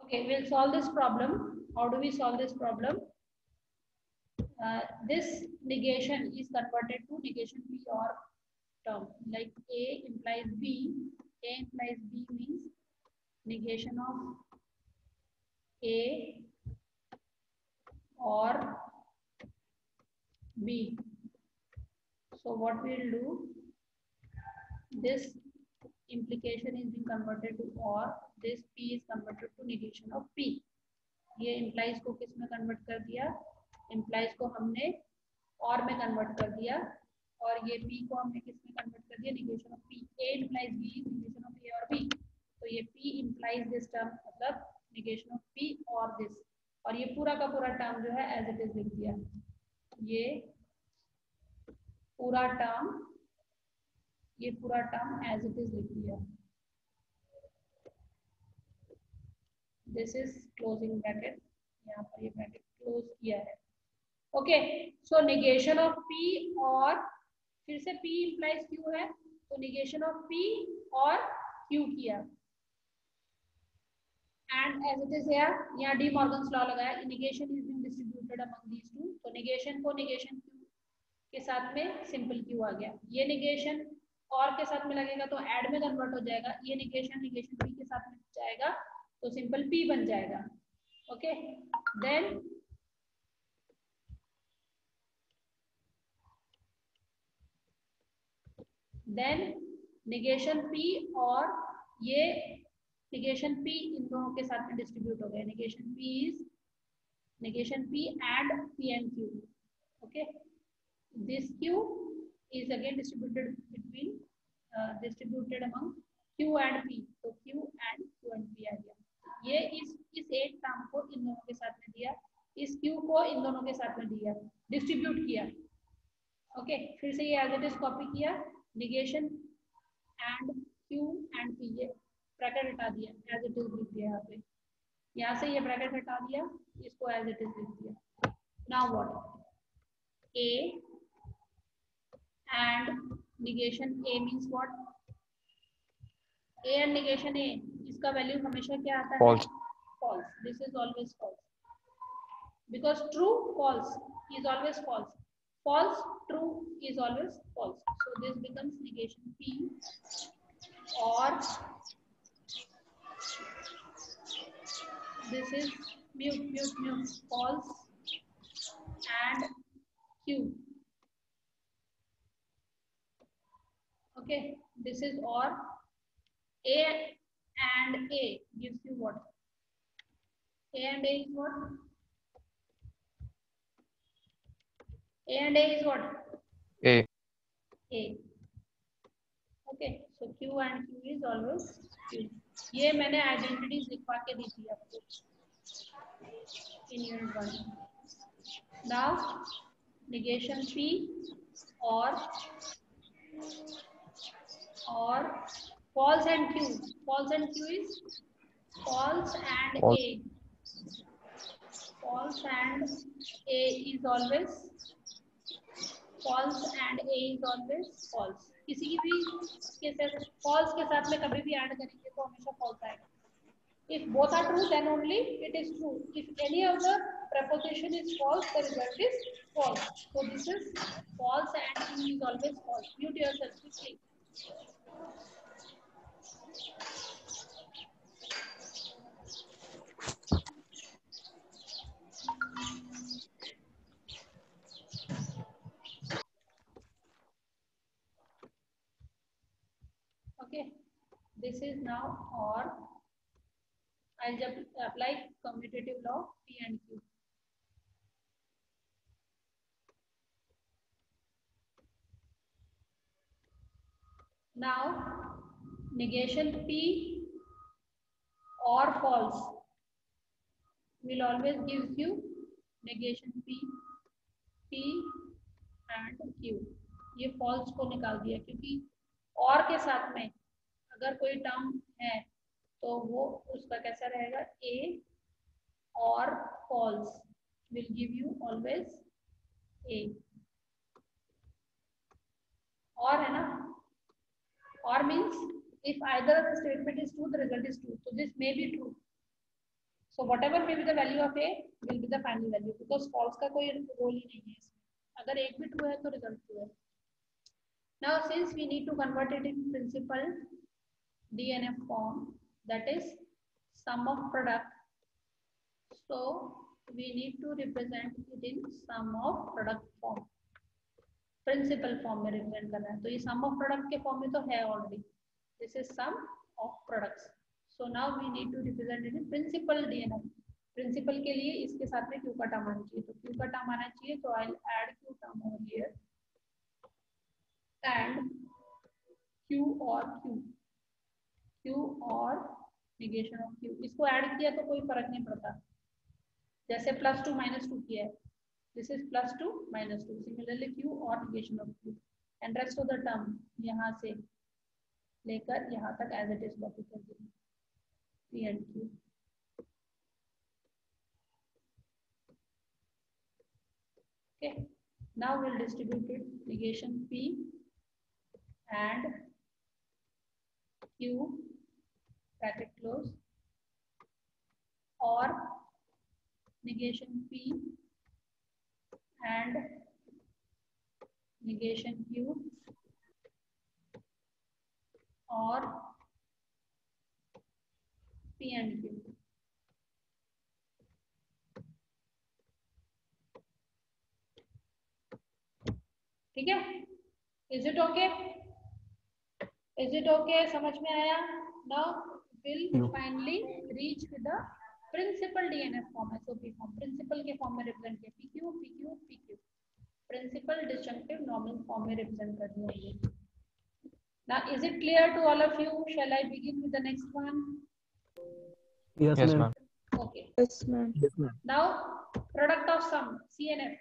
Okay, we'll solve this problem. How do we solve this problem? This negation is converted to negation P or term. Like A implies B. A implies B means negation of A or B. So what we'll do, this implication is being converted to or, this P is converted to negation of P. ये implies को किस में convert कर दिया, implies को हमने और में convert कर दिया, और ये P को हमने किस में convert कर दिया, negation of P. A implies B is negation of A और B. तो ये P implies this term मतलब negation of P और this, और ये पूरा का पूरा term जो है as it is लिख दिया, ये पूरा term as it is लिख दिया. This is closing bracket, यहाँ पर ये bracket close किया है. Okay, so negation of P और फिर से P implies Q है, तो नेगेशन ऑफ P और Q किया. And as it is here, यहाँ डी मॉर्गन्स लॉ लगाया, negation is being distributed among these two. तो नेगेशन को नेगेशन Q के साथ में सिंपल Q आ गया. ये नेगेशन और के साथ में लगेगा तो ऐड में कन्वर्ट हो जाएगा. ये नेगेशन नेगेशन P के साथ में जाएगा तो सिंपल P बन जाएगा. ओके, देन नेगेशन P और ये नेगेशन P इन दोनों के साथ में डिस्ट्रीब्यूट हो गया. Negation P is negation P and P and Q. Okay, this Q is again distributed between distributed among Q and P. तो Q and P आ गया. ये इस एक टर्म को इन दोनों के साथ में दिया, इस Q को इन दोनों के साथ में दिया, डिस्ट्रीब्यूट किया. ओके, फिर से ये एज इट इज कॉपी किया, negation and Q and P, ये ब्रैकेट हटा दिया, एज इट इज लिख दिया. यहाँ पे यहाँ से ये ब्रैकेट हटा दिया, इसको एज इट इज लिख दिया. Now what, A and negation A means what? A and negation A, इसका वैल्यू हमेशा क्या आता है? False. False. This is always false. Because true, false is always false. False, true is always false. So this becomes negation P or this is mute, false and Q. Okay, this is or. A and A gives you what? A and A is what? A and A is what? A. A. Okay, so Q and Q is always Q. ये मैंने identities लिखवा के दी थी आपको in unit 1. Now negation P और false and Q. False and Q is false and false. A. False and A is always false and A is always false. किसी भी के साथ false के साथ में कभी भी ऐड करेंगे तो हमेशा false आएगा. If both are true, then only it is true. If any of the preposition is false, the result is false. So this is false and Q is always false. Mute yourself quickly. Okay, this is now or. I'll just apply commutative law P and Q. Now negation P or false will always gives you negation P and Q. ये false को निकाल दिया क्योंकि और के साथ में अगर कोई टर्म है तो वो उसका कैसा रहेगा, A और false will give you always A. और है ना, or means if either of the statement is true, the result is true. So this may be true. So whatever may be the value of A will be the final value, because false का कोई role ही नहीं है इसमें. अगर एक भी true है तो result true है. Now since we need to convert it in principal DNF form, that is sum of product, so we need to represent it in sum of product form. Principal form में represent करना है, तो ये sum of product के form में तो है already. This is sum of products. So now we need to represent it in principal DNF. Principal के लिए इसके साथ में Q का टर्म आना चाहिए, तो Q का टर्म आना चाहिए, तो I'll add Q term over here and Q और negation of Q. इसको ऐड किया तो कोई फर्क नहीं पड़ता, जैसे +2 -2 किया है, this is +2 -2. Similarly Q और negation of Q and rest of the term यहाँ से लेकर यहाँ तक as it is copy कर देंगे. P and Q. Okay. Now we'll distribute it. Negation P and Q bracket close, or negation P and negation Q, or P and Q. ठीक है? Is it okay? Is it okay? समझ में आया? Now we'll finally reach with the principal DNF form, SOP form. Principal के form में represent किया, PQ, PQ, PQ. Principal disjunctive normal form में represent करनी होगी. Now is it clear to all of you? Shall I begin with the next one? Yes, ma'am. Okay. Yes, ma'am. Yes, ma'am. Now product of sum, CNF.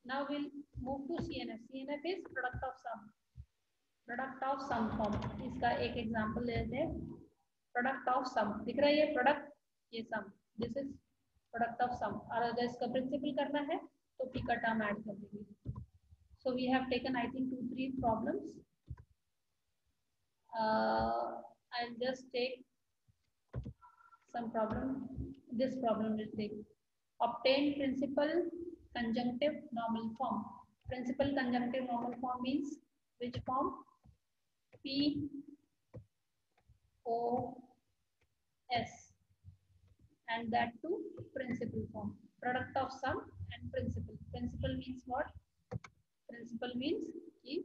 Now we'll move to CNF. CNF is product of sum. Product of sum form. इसका एक example लेते हैं. Product of sum. दिख रहा है ये product, ये sum. This is product of sum. और अगर इसका principal करना है तो P का term add कर देंगे. So we have taken I think 2-3 problems. I'll just take some problem. This problem will take. Obtain principal conjunctive normal form. Principal conjunctive normal form means which form? P O S, and that too principal form. Product of sum and principal. Principal means what? Principal means कि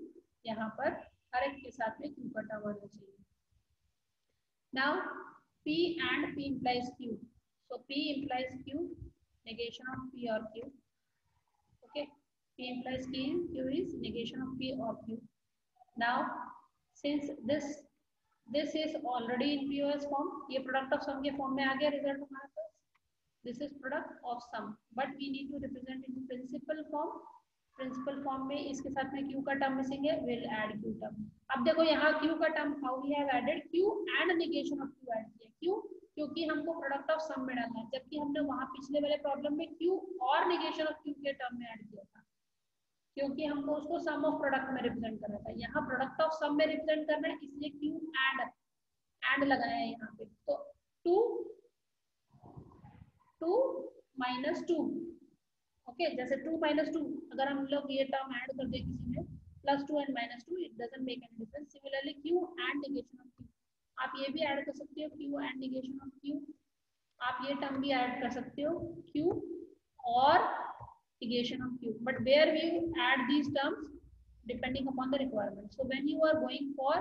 यहाँ पर हर एक के साथ में Q का term आना चाहिए. Now P and P implies Q. So P implies Q. Negation of P or Q. Okay. P implies Q. Q is negation of P or Q. Now since this is already in POS form, ये product of sum के form में आ गया result हमारे पास. This is product of sum, but we need to represent in principal form. Principal form में इसके साथ में Q का term missing है, we'll add Q term. अब देखो यहाँ Q का term how we have added Q and negation of Q add किया. क्यों? क्योंकि हमको product of sum में डालना है, जबकि हमने वहाँ पिछले वाले problem में Q और negation of Q के term में add किया था, क्योंकि हमको उसको sum of product में represent करना था. यहाँ product of sum में represent करना है, इसलिए Q and लगाया है यहाँ पे. तो 2 minus 2. ओके, जैसे 2 minus 2 अगर हम लोग ये टर्म ऐड कर दे किसी में +2 and -2, it doesn't make any difference. Similarly Q and negation of Q, आप ये भी ऐड कर सकते हो Q and negation of Q. आप ये टर्म भी ऐड कर सकते हो Q और negation of Q. But where we add these terms depending upon the requirement. So when you are going for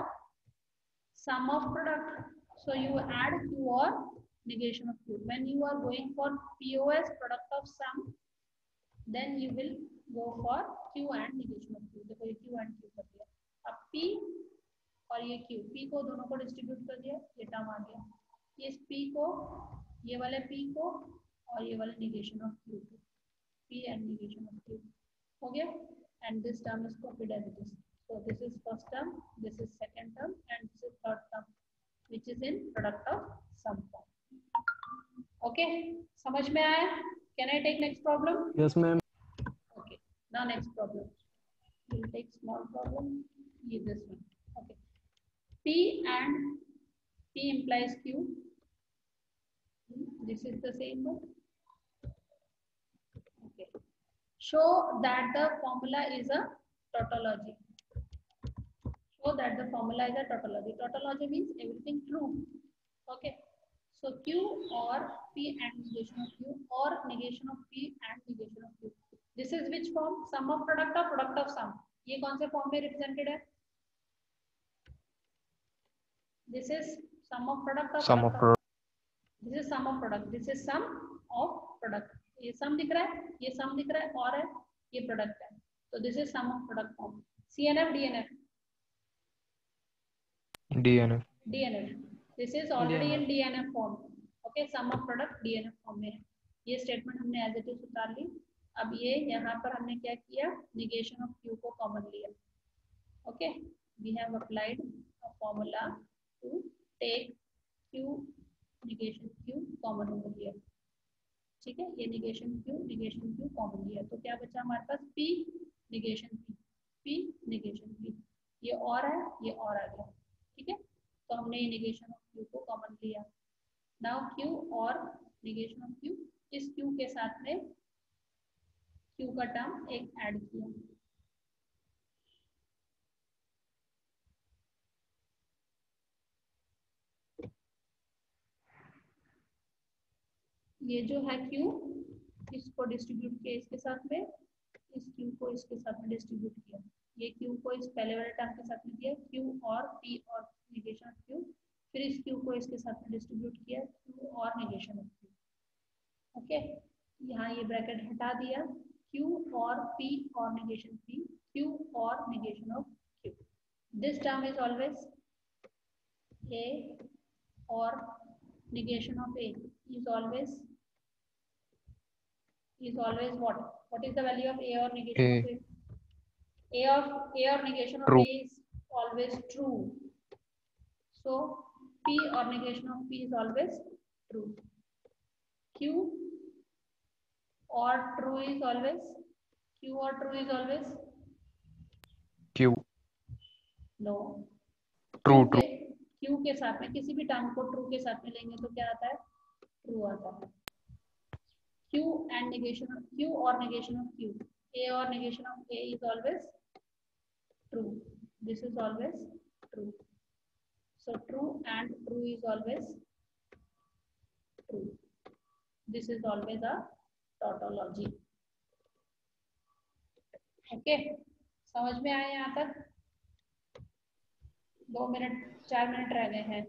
sum of product, so you add Q or negation of Q. When you are going for POS, product of sum, then you will go for Q and negation of Q. देखो ये Q and Q कर दिया. अब P और ये Q, P को दोनों को डिस्ट्रीब्यूट कर दिया, ये टर्म आ गया. ये P को, ये वाले P को और ये वाले negation of Q को, P and negation of Q हो गया. And this term is copied as it is. So this is first term, this is second term, and this is third term, which is in product of sum form. Okay, समझ में आया? Can I take next problem? Yes, ma'am. Okay. Now next problem. We'll take small problem. This one. Okay. P and P implies Q. This is the same one. Okay. Show that the formula is a tautology. Show that the formula is a tautology. Tautology means everything true. Okay. So Q or P and negation of Q, or negation of P and negation of Q. This is which form? Sum of product or product of sum? ये कौन से form में represented है? This is sum of product or Sum of product. This is sum of product. This is sum of product. ये sum दिख रहा है, ये sum दिख रहा है, और है ये product है. So this is sum of product form. CNF, DNF. DNF. DNF. This is already in DNF form. Okay, sum of product DNF form में है. ये statement हमने as it is उतार ली. अब ये यहाँ पर हमने क्या किया? Negation of Q को common लिया. Okay, we have applied a formula to take Q negation Q common over here. ठीक है, ये negation Q common लिया, तो क्या बचा हमारे पास? P negation P negation P. ये और है, ये और आ गया. ठीक है, तो हमने ये negation of Q को common लिया. Now Q और negation of Q, इस Q के साथ में Q का टर्म एक ऐड किया. ये जो है Q, इसको डिस्ट्रीब्यूट किया इसके साथ में, इस Q को इसके साथ में डिस्ट्रीब्यूट किया. ये Q को इस पहले वाले टर्म के साथ में दिया, Q और P और नेगेशन ऑफ Q. फिर इस Q को इसके साथ में डिस्ट्रीब्यूट किया, Q और नेगेशन ऑफ Q. ओके, यहाँ ये ब्रैकेट हटा दिया. Q और P और नेगेशन P, Q और negation of Q. This term is always A और negation of A is always what? What is the value of A or negation A. of A? A or negation of True. A is always true. So P or negation of P is always true. Q or true is always Q. No. True. Q के साथ में किसी भी term को true के साथ में लेंगे तो क्या आता है? ट्रू आता है. Q and negation of Q or negation of Q. A or negation of A is always true. This is always true. So true and true is always true. This is always a tautology. Okay, समझ में आया यहाँ तक? 4 minute रह गए हैं.